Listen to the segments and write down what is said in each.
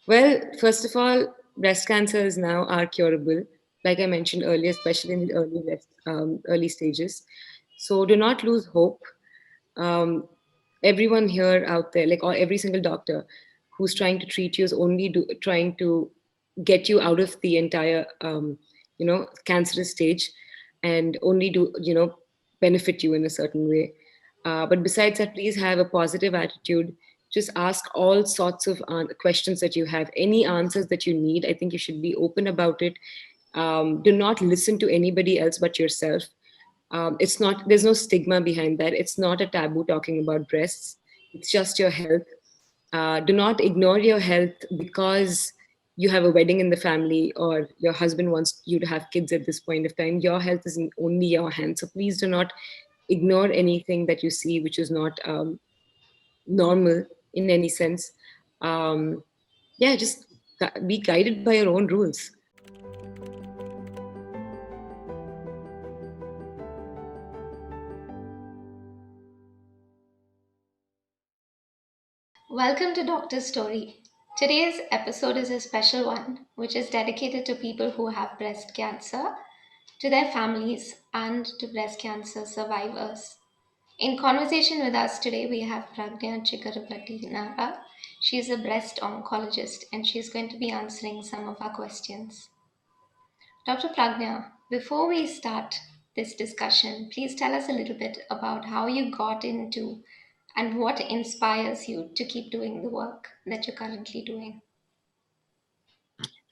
Well, first of all, breast cancers now are curable, like I mentioned earlier, especially in the early stages. So do not lose hope. Um, Everyone here out there, like or every single doctor who's trying to treat you, is only trying to get you out of the entire, cancerous stage, and only benefit you in a certain way. But besides that, please have a positive attitude. Just ask all sorts of questions that you have, any answers that you need. I think you should be open about it. Do not listen to anybody else but yourself. It's not, there's no stigma behind that. It's not a taboo talking about breasts. It's just your health. Do not ignore your health because you have a wedding in the family or your husband wants you to have kids at this point of time. Your health is in only your hands. So please do not ignore anything that you see which is not normal in any sense. Um, yeah, just be guided by your own rules. Welcome to Doctor's Story. Today's episode is a special one, which is dedicated to people who have breast cancer, to their families, and to breast cancer survivors. In conversation with us today, we have Pragnya Chigurupati Nara. She's a breast oncologist and she's going to be answering some of our questions. Dr. Pragnya, before we start this discussion, please tell us a little bit about how you got into and what inspires you to keep doing the work that you're currently doing.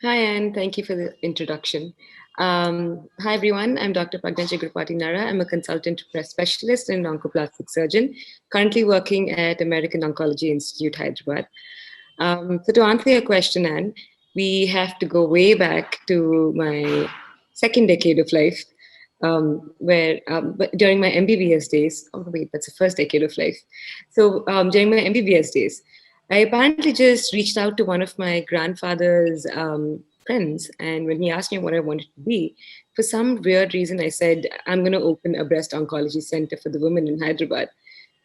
Hi, Anne. Thank you for the introduction. Hi, everyone. I'm Dr. Pragnya Chigurupati Nara. I'm a consultant breast specialist and oncoplastic surgeon, currently working at American Oncology Institute, Hyderabad. So, to answer your question, Anne, we have to go way back to my second decade of life, but during my MBBS days. Oh, wait, that's the first decade of life. So, during my MBBS days, I apparently just reached out to one of my grandfather's friends, and when he asked me what I wanted to be, for some weird reason, I said, I'm going to open a breast oncology center for the women in Hyderabad.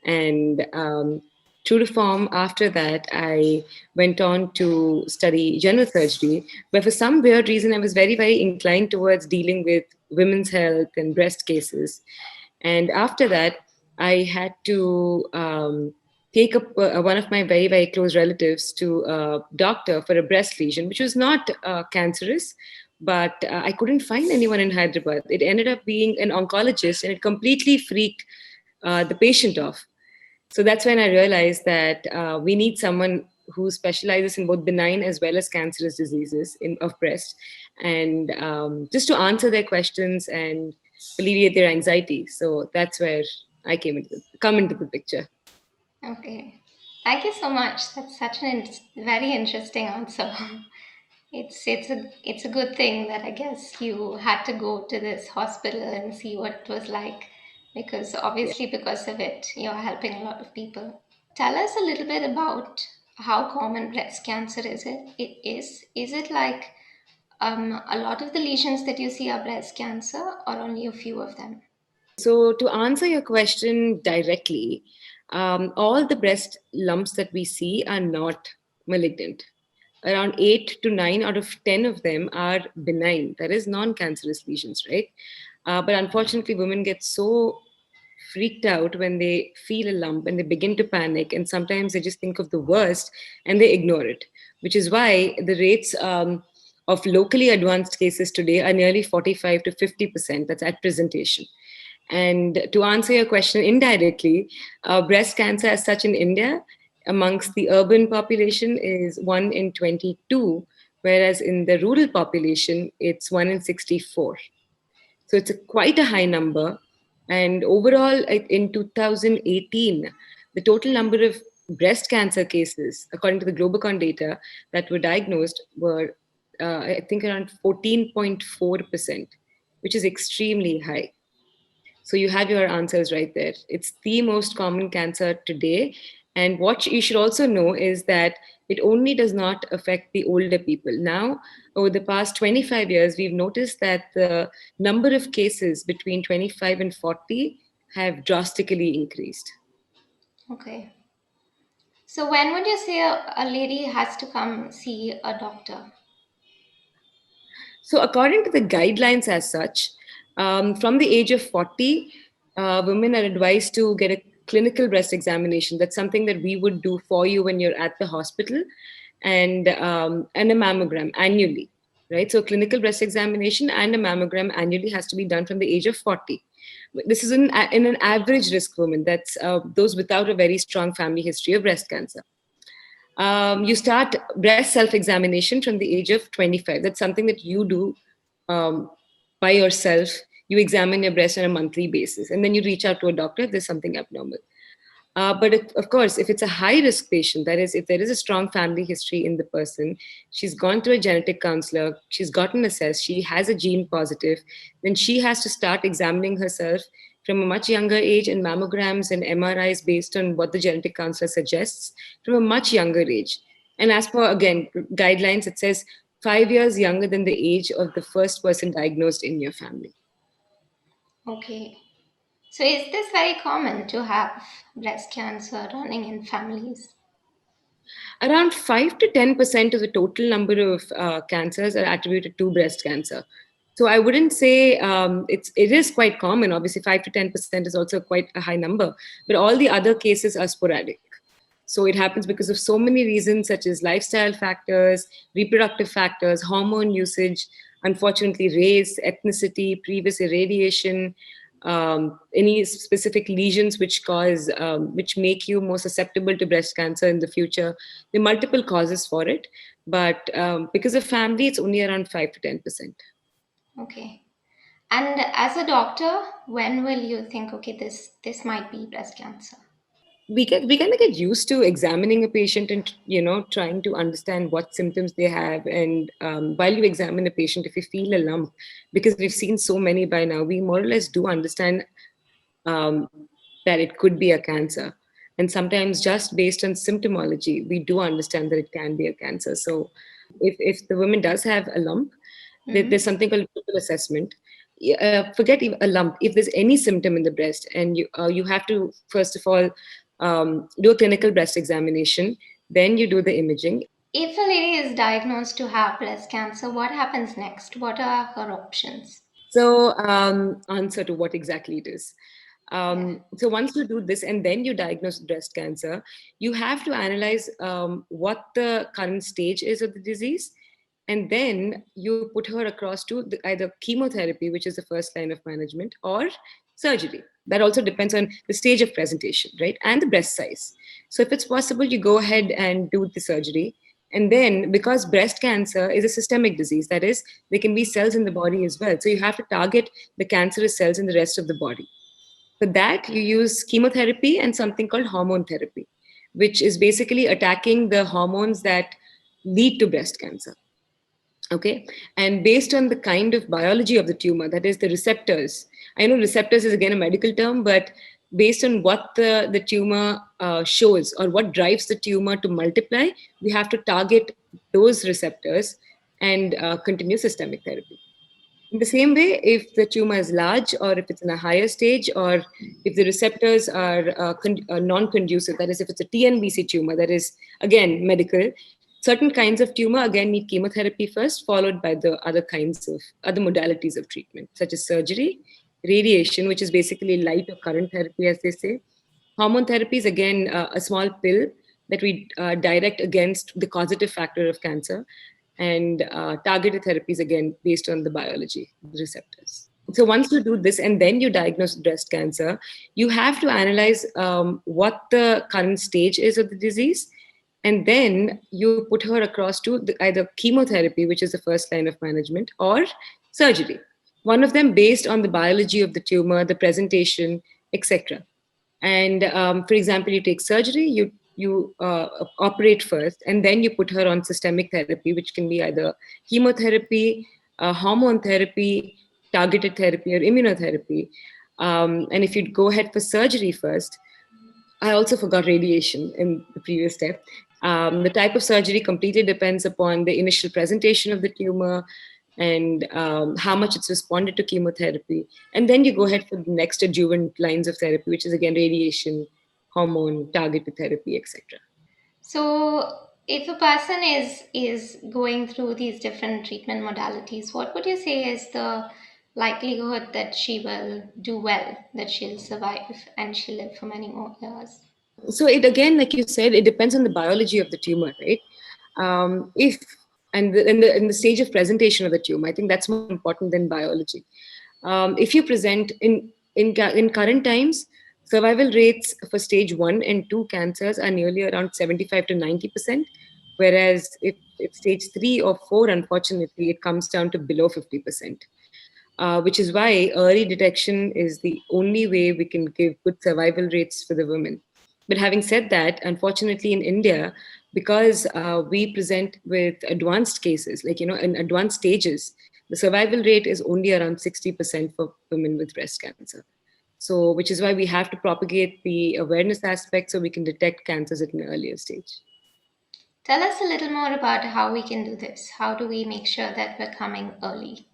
And true to form, after that, I went on to study general surgery. But for some weird reason, I was very, very inclined towards dealing with women's health and breast cases. And after that, I had to take up one of my very, very close relatives to a doctor for a breast lesion, which was not cancerous, but I couldn't find anyone in Hyderabad. It ended up being an oncologist, and it completely freaked the patient off. So that's when I realized that we need someone who specializes in both benign as well as cancerous diseases of breast, and just to answer their questions and alleviate their anxiety. So that's where I come into the picture. Okay. Thank you so much. That's such an very interesting answer. It's a good thing that I guess you had to go to this hospital and see what it was like, because Yeah. obviously because of it you're helping a lot of people. Tell us a little bit about how common breast cancer is. Is it like a lot of the lesions that you see are breast cancer, or only a few of them? So to answer your question directly, all the breast lumps that we see are not malignant. Around 8 to 9 out of 10 of them are benign, that is non-cancerous lesions, right? But unfortunately, women get so freaked out when they feel a lump and they begin to panic, and sometimes they just think of the worst and they ignore it, which is why the rates of locally advanced cases today are nearly 45 to 50%. That's at presentation. And to answer your question indirectly, breast cancer as such in India amongst the urban population is 1 in 22, whereas in the rural population, it's 1 in 64. So it's quite a high number. And overall, in 2018, the total number of breast cancer cases, according to the Globocon data, that were diagnosed were, I think, around 14.4%, which is extremely high. So you have your answers right there. It's the most common cancer today. And what you should also know is that it only does not affect the older people. Now, over the past 25 years, we've noticed that the number of cases between 25 and 40 have drastically increased. Okay. So when would you say a lady has to come see a doctor? So, according to the guidelines as such, from the age of 40, women are advised to get a clinical breast examination. That's something that we would do for you when you're at the hospital, and a mammogram annually, right? So, clinical breast examination and a mammogram annually has to be done from the age of 40. This is in an average risk woman, that's those without a very strong family history of breast cancer. You start breast self examination from the age of 25. That's something that you do um, by yourself. You examine your breast on a monthly basis, and then you reach out to a doctor if there's something abnormal. But of course, if it's a high risk patient, that is, if there is a strong family history in the person, she's gone to a genetic counselor, she's gotten assessed, she has a gene positive, then she has to start examining herself from a much younger age, and mammograms and MRIs based on what the genetic counselor suggests from a much younger age. And as per, again, guidelines, it says 5 years younger than the age of the first person diagnosed in your family. Okay. So is this very common to have breast cancer running in families? Around 5 to 10% of the total number of cancers are attributed to breast cancer. So I wouldn't say it is quite common. Obviously, 5 to 10% is also quite a high number, but all the other cases are sporadic. So it happens because of so many reasons, such as lifestyle factors, reproductive factors, hormone usage, unfortunately, race, ethnicity, previous irradiation, any specific lesions which make you more susceptible to breast cancer in the future. There are multiple causes for it, but because of family, it's only around 5 to 10%. Okay. And as a doctor, when will you think, okay, this might be breast cancer? We kind of get used to examining a patient and trying to understand what symptoms they have. And while you examine a patient, if you feel a lump, because we've seen so many by now, we more or less do understand um, that it could be a cancer. And sometimes just based on symptomology, we do understand that it can be a cancer. So if the woman does have a lump, there's Mm-hmm. something called local assessment. Forget a lump. If there's any symptom in the breast, and you have to first of all do a clinical breast examination, then you do the imaging. If a lady is diagnosed to have breast cancer, what happens next? What are her options? So, answer to what exactly it is. Yeah. So once you do this and then you diagnose breast cancer, you have to analyze what the current stage is of the disease, and then you put her across to either chemotherapy, which is the first line of management, or surgery. That also depends on the stage of presentation, right, and the breast size. So if it's possible, you go ahead and do the surgery. And then, because breast cancer is a systemic disease, that is, there can be cells in the body as well. So you have to target the cancerous cells in the rest of the body. For that, you use chemotherapy and something called hormone therapy, which is basically attacking the hormones that lead to breast cancer. Okay. And based on the kind of biology of the tumor, that is the receptors. I know receptors is again a medical term, but based on what the tumor shows, or what drives the tumor to multiply, we have to target those receptors and continue systemic therapy. In the same way, if the tumor is large, or if it's in a higher stage, or if the receptors are non conducive, that is, if it's a TNBC tumor, that is again medical, certain kinds of tumor again need chemotherapy first, followed by the other kinds of other modalities of treatment, such as surgery, radiation, which is basically light or current therapy, as they say. Hormone therapy is again a small pill that we direct against the causative factor of cancer, and targeted therapies again based on the biology, the receptors. So once you do this and then you diagnose breast cancer, you have to analyze what the current stage is of the disease, and then you put her across to either chemotherapy, which is the first line of management, or surgery. One of them based on the biology of the tumor, the presentation, etc. And for example, you take surgery, you operate first, and then you put her on systemic therapy, which can be either chemotherapy, hormone therapy, targeted therapy, or immunotherapy. And if you go ahead for surgery first, I also forgot radiation in the previous step. The type of surgery completely depends upon the initial presentation of the tumor, and how much it's responded to chemotherapy. And then you go ahead for the next adjuvant lines of therapy, which is again radiation, hormone, targeted therapy, etc. So, if a person is going through these different treatment modalities, what would you say is the likelihood that she will do well, that she'll survive and she'll live for many more years? So it again, like you said, it depends on the biology of the tumor, right? If and in the stage of presentation of the tumor, I think that's more important than biology. If you present in current times, survival rates for stage 1 and 2 cancers are nearly around 75 to 90%, whereas if stage 3 or 4, unfortunately, it comes down to below 50%. Which is why early detection is the only way we can give good survival rates for the women. But having said that, unfortunately, in India, because we present with advanced cases, like, in advanced stages, the survival rate is only around 60% for women with breast cancer. So, which is why we have to propagate the awareness aspect so we can detect cancers at an earlier stage. Tell us a little more about how we can do this. How do we make sure that we're coming early?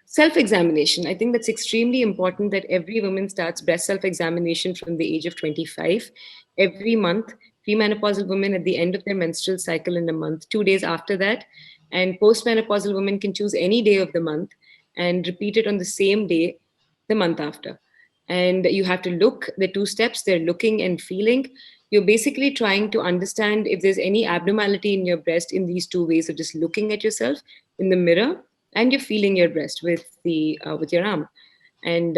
Self examination. I think that's extremely important that every woman starts breast self examination from the age of 25 every month. Premenopausal women at the end of their menstrual cycle in a month, 2 days after that. And postmenopausal women can choose any day of the month and repeat it on the same day the month after. And you have to look, the 2 steps, they're looking and feeling. You're basically trying to understand if there's any abnormality in your breast in these 2 ways of just looking at yourself in the mirror, and you're feeling your breast with your arm. And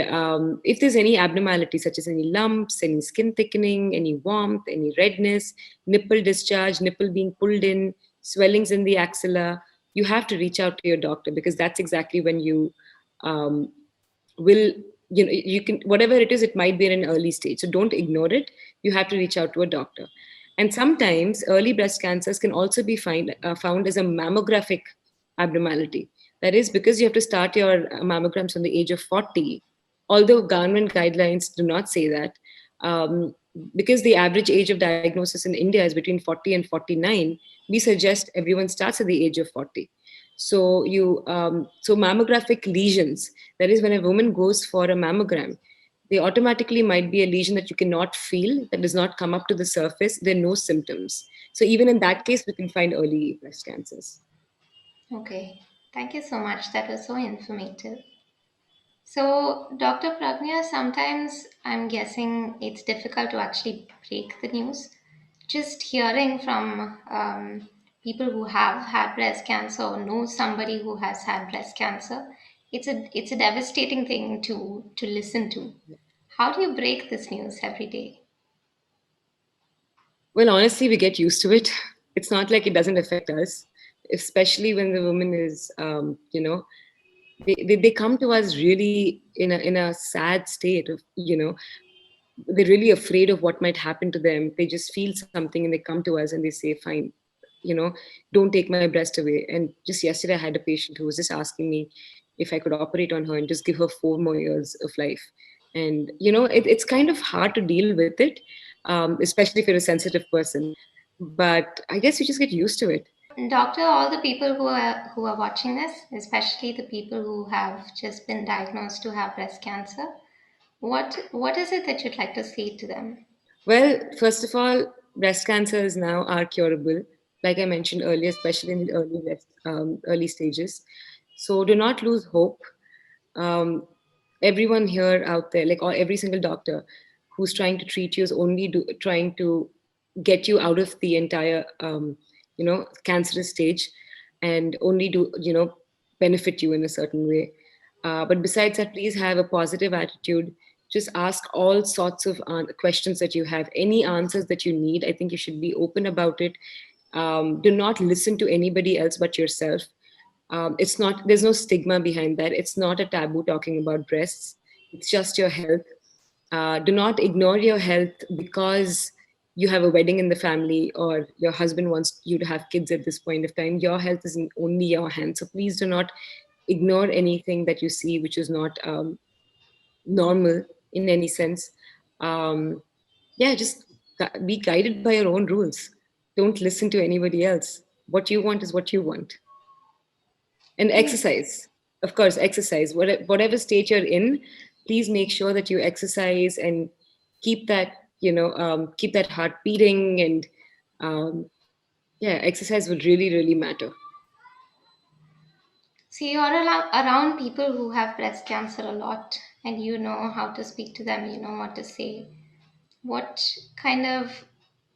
if there's any abnormality, such as any lumps, any skin thickening, any warmth, any redness, nipple discharge, nipple being pulled in, swellings in the axilla, you have to reach out to your doctor, because that's exactly when you um, will, you can, whatever it is, it might be in an early stage, so don't ignore it. You have to reach out to a doctor. And sometimes early breast cancers can also be found as a mammographic abnormality. That is because you have to start your mammograms from the age of 40, although government guidelines do not say that. um, because the average age of diagnosis in India is between 40 and 49, we suggest everyone starts at the age of 40. So mammographic lesions, that is when a woman goes for a mammogram, they automatically might be a lesion that you cannot feel, that does not come up to the surface, there are no symptoms. So even in that case, we can find early breast cancers. Okay, thank you so much. That was so informative. So, Dr. Pragnya, sometimes I'm guessing it's difficult to actually break the news. Just hearing from people who have had breast cancer or know somebody who has had breast cancer, it's a devastating thing to listen to. How do you break this news every day? Well, honestly, we get used to it. It's not like it doesn't affect us, especially when the woman is, they come to us really in a sad state of, they're really afraid of what might happen to them. They just feel something and they come to us and they say, fine, you know, don't take my breast away. And just yesterday, I had a patient who was just asking me if I could operate on her and just give her 4 more years of life. And, it's kind of hard to deal with it, especially if you're a sensitive person. But I guess you just get used to it. Doctor, all the people who are watching this, especially the people who have just been diagnosed to have breast cancer, what is it that you'd like to say to them? Well, first of all, breast cancers now are curable, like I mentioned earlier, especially in the early stages. So do not lose hope. Um, Everyone here out there, like, or every single doctor who's trying to treat you, is only trying to get you out of the entire, cancerous stage, and only benefit you in a certain way. But besides that, please have a positive attitude. Just ask all sorts of questions that you have, any answers that you need. I think you should be open about it. Do not listen to anybody else but yourself. It's not, there's no stigma behind that. It's not a taboo talking about breasts. It's just your health. Do not ignore your health because you have a wedding in the family or your husband wants you to have kids at this point of time. Your health is in only your hands. So please do not ignore anything that you see which is not normal in any sense. Um, yeah, just be guided by your own rules. Don't listen to anybody else. What you want is what you want. And Thank exercise, of course, exercise. Whatever state you're in, please make sure that you exercise and keep that keep that heart beating, and um, yeah, exercise would really, really matter. So you're around people who have breast cancer a lot, and you know how to speak to them, you know what to say. What kind of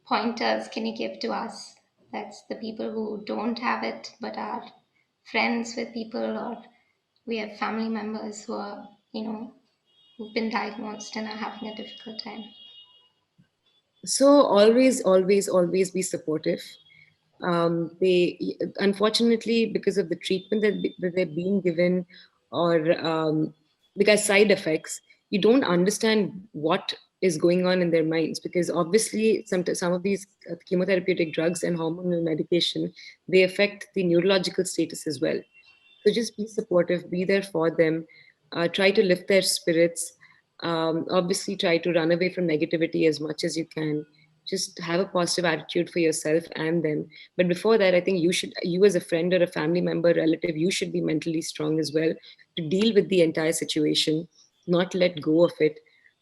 pointers can you give to us? That's the people who don't have it but are friends with people, or we have family members who are, who've been diagnosed and are having a difficult time. So always, always, always be supportive. They unfortunately, because of the treatment that they're being given, or because side effects, you don't understand what is going on in their minds, because obviously some of these chemotherapeutic drugs and hormonal medication, they affect the neurological status as well. So just be supportive, be there for them, try to lift their spirits. Obviously, try to run away from negativity as much as you can. Just have a positive attitude for yourself and them. But before that, I think you as a friend or a family member, relative, you should be mentally strong as well to deal with the entire situation, not let go of it.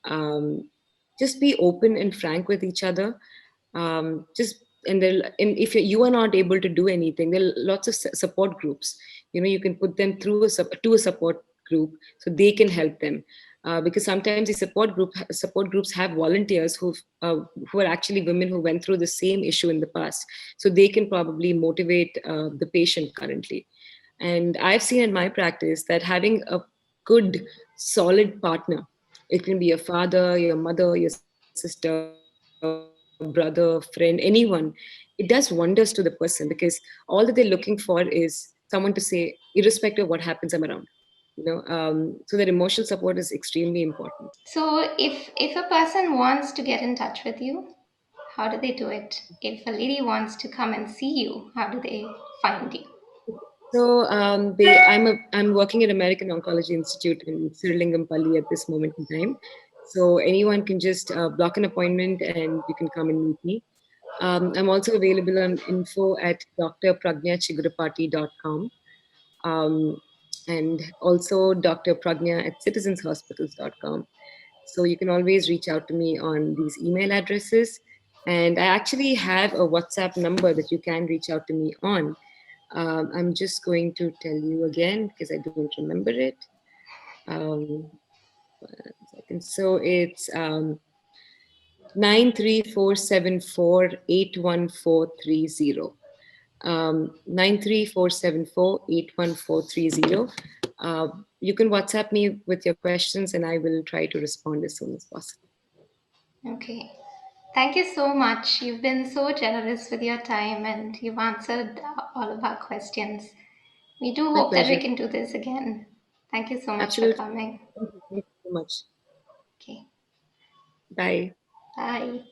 Um, just be open and frank with each other. Just and if you are not able to do anything, there are lots of support groups. You can put them through to a support group so they can help them, because sometimes the support groups have volunteers who are actually women who went through the same issue in the past, so they can probably motivate the patient currently. And I've seen in my practice that having a good solid partner, it can be your father, your mother, your sister, brother, friend, anyone, it does wonders to the person, because all that they're looking for is someone to say, irrespective of what happens, I'm around. So that emotional support is extremely important. So if a person wants to get in touch with you, how do they do it? If a lady wants to come and see you, how do they find you? So I'm working at American Oncology Institute in Srilingampalli at this moment in time. So anyone can just block an appointment and you can come and meet me. I'm also available on info at drpragnyachigurupati.com, um, and also Dr. Pragnya at citizenshospitals.com. So you can always reach out to me on these email addresses. And I actually have a WhatsApp number that you can reach out to me on. I'm just going to tell you again because I don't remember it. Um, 1 second. So it's 934748140. 934748140. You can WhatsApp me with your questions and I will try to respond as soon as possible. Okay. Thank you so much. You've been so generous with your time and you've answered all of our questions. We do My hope that we pleasure. can do this again. Thank you so much for Absolutely. coming. Thank you so much. Okay. Bye. Bye.